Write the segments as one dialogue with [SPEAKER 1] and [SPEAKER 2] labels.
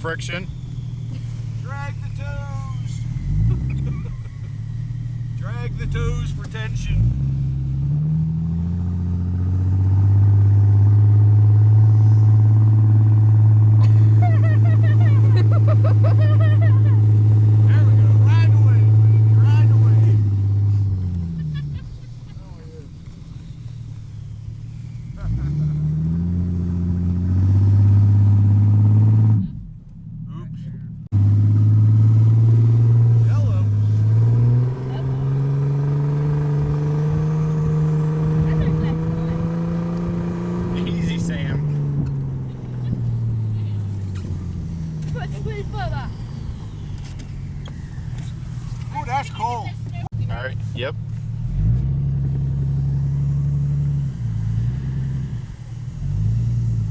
[SPEAKER 1] friction.
[SPEAKER 2] Drag the toes. Drag the toes for tension. That's cold.
[SPEAKER 1] All right. Yep.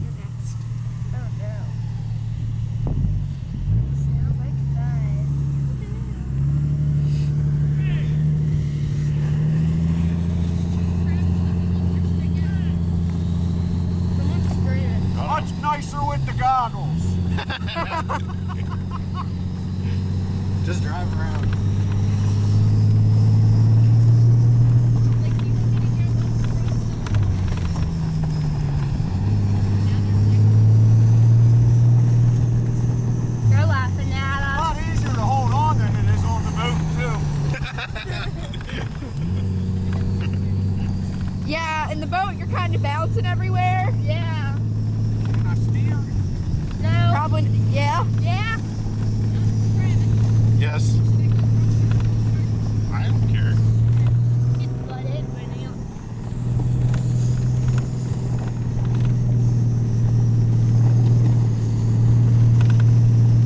[SPEAKER 3] You're next. Oh no. Sounds like fun. Someone's screaming.
[SPEAKER 2] Much nicer with the goggles.
[SPEAKER 1] Just drive around.
[SPEAKER 3] Yeah, in the boat you're kind of bouncing everywhere. Yeah.
[SPEAKER 2] Can I steer?
[SPEAKER 3] No. Probably. Yeah. Yeah.
[SPEAKER 1] Yes. I don't care.
[SPEAKER 3] It's flooded right now.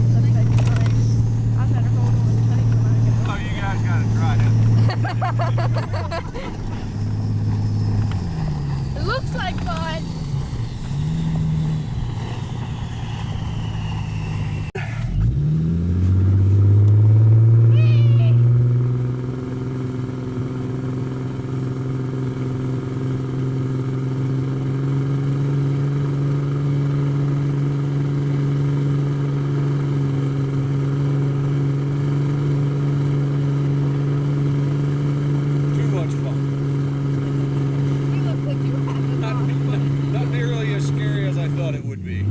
[SPEAKER 3] Looks like it's fine. I better hold on tight when I go.
[SPEAKER 2] Oh, you guys gotta try it.
[SPEAKER 3] It looks like fun.
[SPEAKER 2] Too much fun.
[SPEAKER 3] You look like you were having fun.
[SPEAKER 2] Not nearly as scary as I thought it would be.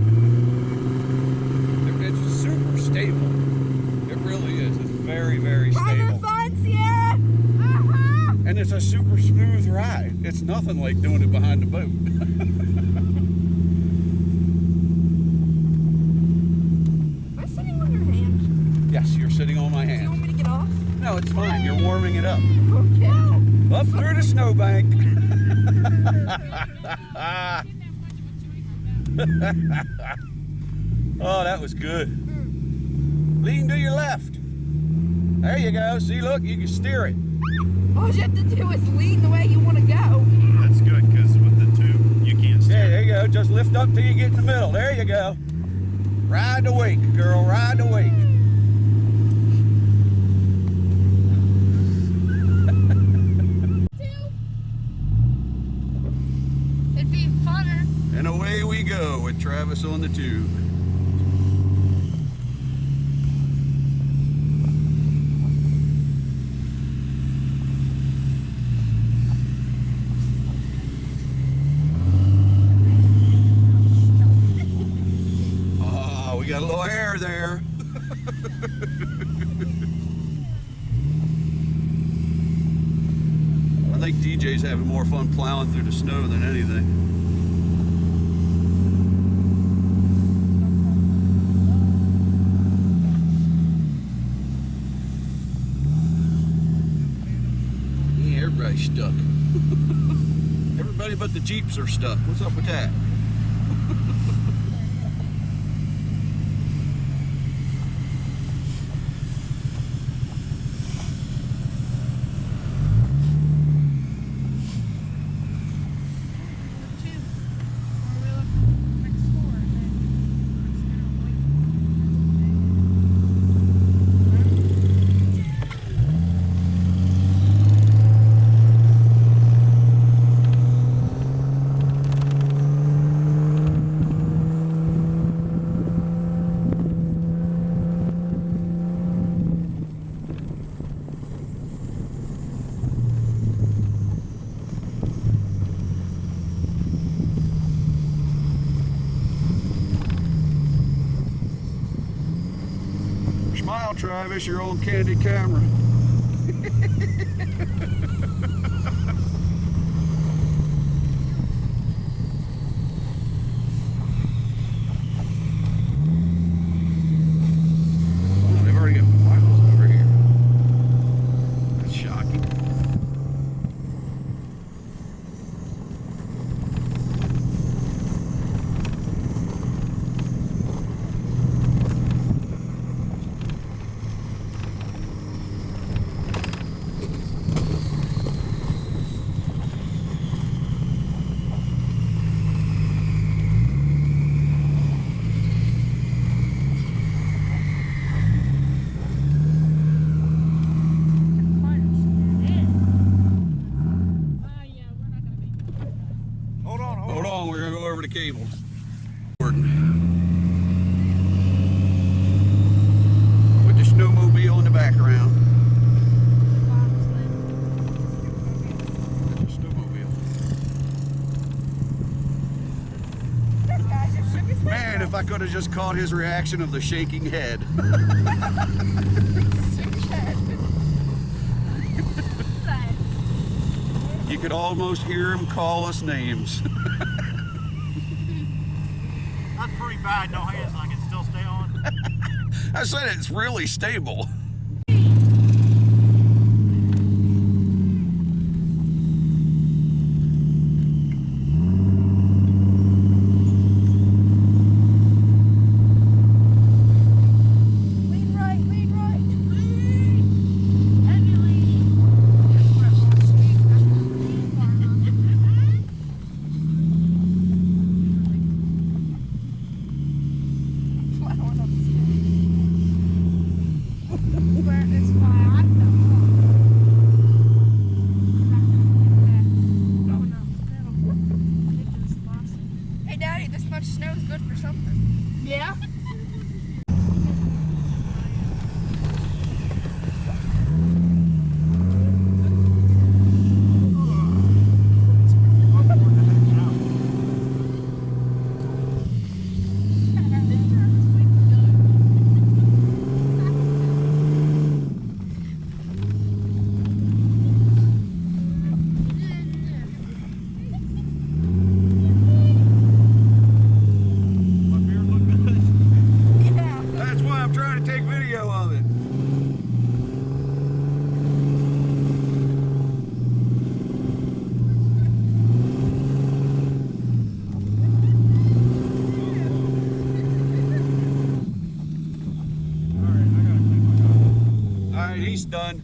[SPEAKER 2] It's super stable. It really is. It's very, very
[SPEAKER 3] Having
[SPEAKER 2] stable.
[SPEAKER 3] fun, Sierra? Uh-huh.
[SPEAKER 2] And it's a super smooth ride. It's nothing like doing it behind the boat.
[SPEAKER 3] Am I sitting on your hand?
[SPEAKER 2] Yes, you're sitting on my
[SPEAKER 3] Do you want
[SPEAKER 2] hand.
[SPEAKER 3] me to get off?
[SPEAKER 2] No, it's fine. You're warming it up.
[SPEAKER 3] Okay.
[SPEAKER 2] Up through the snowbank. Oh, that was good. Lean to your left. There you go. See, look, you can steer it.
[SPEAKER 3] All you have to do is lean the way you want to go.
[SPEAKER 1] That's good because with the tube, you can't
[SPEAKER 2] Yeah,
[SPEAKER 1] steer.
[SPEAKER 2] there you go. Just lift up till you get in the middle. There you go. Ride the wake, girl. Ride the wake.
[SPEAKER 3] It'd be funner.
[SPEAKER 2] And away we go with Travis on the tube. Oh, we got a little air there. I think DJ's having more fun plowing through the snow than anything. Yeah, everybody's stuck. Everybody but the Jeeps are stuck. What's up with that? Smile, Travis, you're on candid camera. Oh, they've already got miles over here. That's shocking. Hold on, we're gonna go over the cable. With the snowmobile in the background. That's a snowmobile. Man, if I could have just caught his reaction of the shaking head. You could almost hear him call us names.
[SPEAKER 1] That's pretty bad. No hands, I can still stay on.
[SPEAKER 2] I said it's really stable.
[SPEAKER 3] Lean right, lean right. Where it's flat. Hey Daddy, this much snow is good for something. Yeah? Yeah.
[SPEAKER 2] That's why I'm trying to take video of it. All right, he's done.